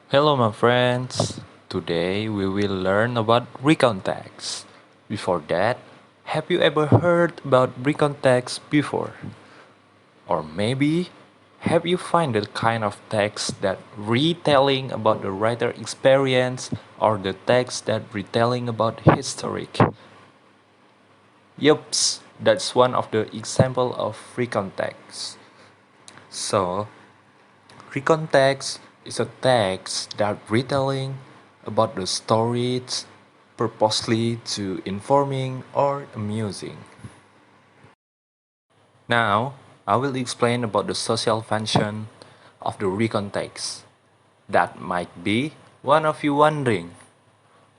Hello my friends, today we will learn about Recount Text. Before that, have you ever heard about Recount Text before? Or maybe, have you find the kind of text that retelling about the writer experience or the text that retelling about history? Yups, that's one of the example of Recount Text. So, Recount text is a text that retelling about the stories purposely to informing or amusing. Now, I will explain about the social function of the recount text. That might be one of you wondering,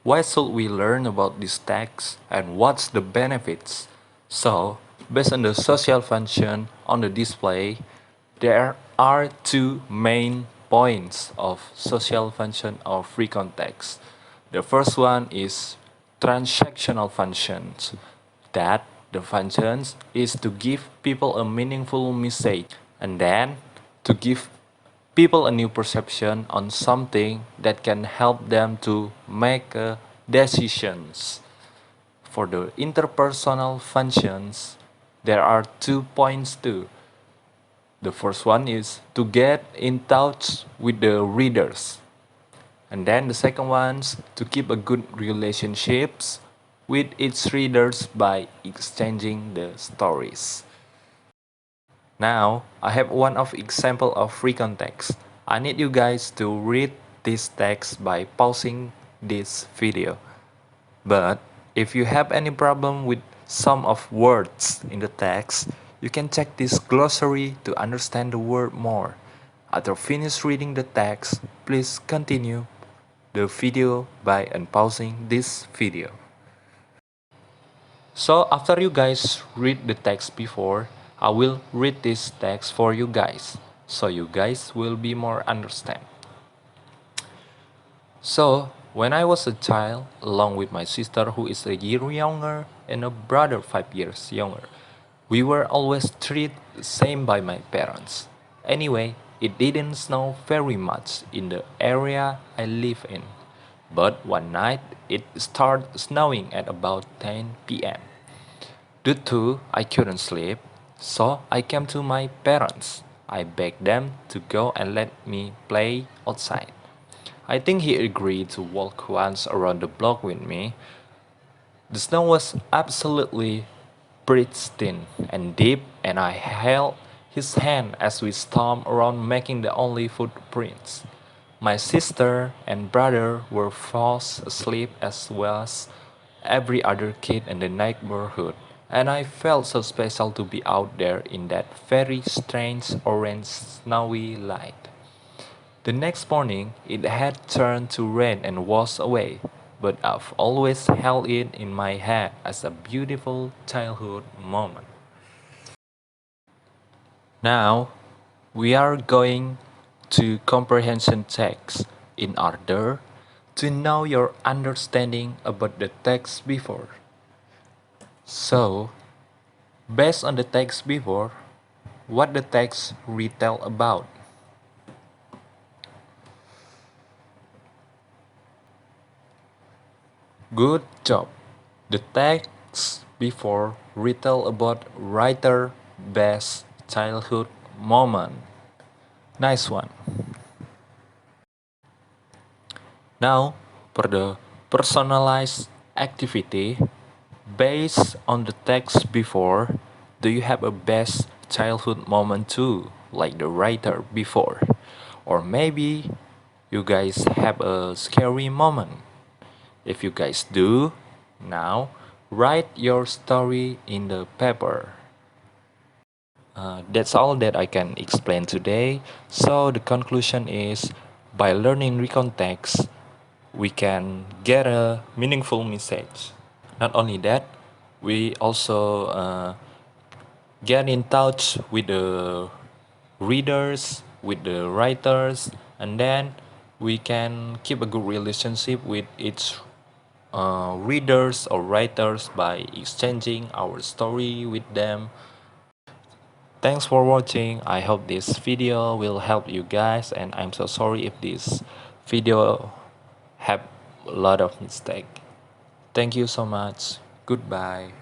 why should we learn about this text and what's the benefits? So, based on the social function on the display, there are two main points of social function of free context. The first one is transactional functions. That the functions is to give people a meaningful message and then to give people a new perception on something that can help them to make decisions. For the interpersonal functions, there are 2 points too. The first one is to get in touch with the readers. And then the second one's to keep a good relationships with its readers by exchanging the stories. Now, I have one of example of free context. I need you guys to read this text by pausing this video. But if you have any problem with some of words in the text, you can check this glossary to understand the word more. After finish reading the text, please continue the video by unpausing this video. So after you guys read the text before, I will read this text for you guys, so you guys will be more understand. So when I was a child, along with my sister who is a year younger and a brother 5 years younger, we were always treated the same by my parents. Anyway, it didn't snow very much in the area I live in. But one night it started snowing at about 10 p.m. Due to I couldn't sleep, so I came to my parents. I begged them to go and let me play outside. I think he agreed to walk once around the block with me. The snow was absolutely pristine and deep, and I held his hand as we stomped around making the only footprints. My sister and brother were fast asleep as well as every other kid in the neighborhood, and I felt so special to be out there in that very strange orange snowy light. The next morning, it had turned to rain and washed away, but I've always held it in my head as a beautiful childhood moment. Now, we are going to comprehension text in order to know your understanding about the text before. So, based on the text before, what the text retell about? Good job. The text before retell about writer best childhood moment. Nice one. Now, for the personalized activity, based on the text before, do you have a best childhood moment too, like the writer before? Or maybe you guys have a scary moment. If you guys do, now write your story in the paper. That's all that I can explain today. So the conclusion is, by learning recount text, we can get a meaningful message. Not only that, we also get in touch with the readers, with the writers, and then we can keep a good relationship with each readers or writers by exchanging our story with them. Thanks for watching. I hope this video will help you guys, and I'm so sorry if this video have a lot of mistake. Thank you so much. Goodbye.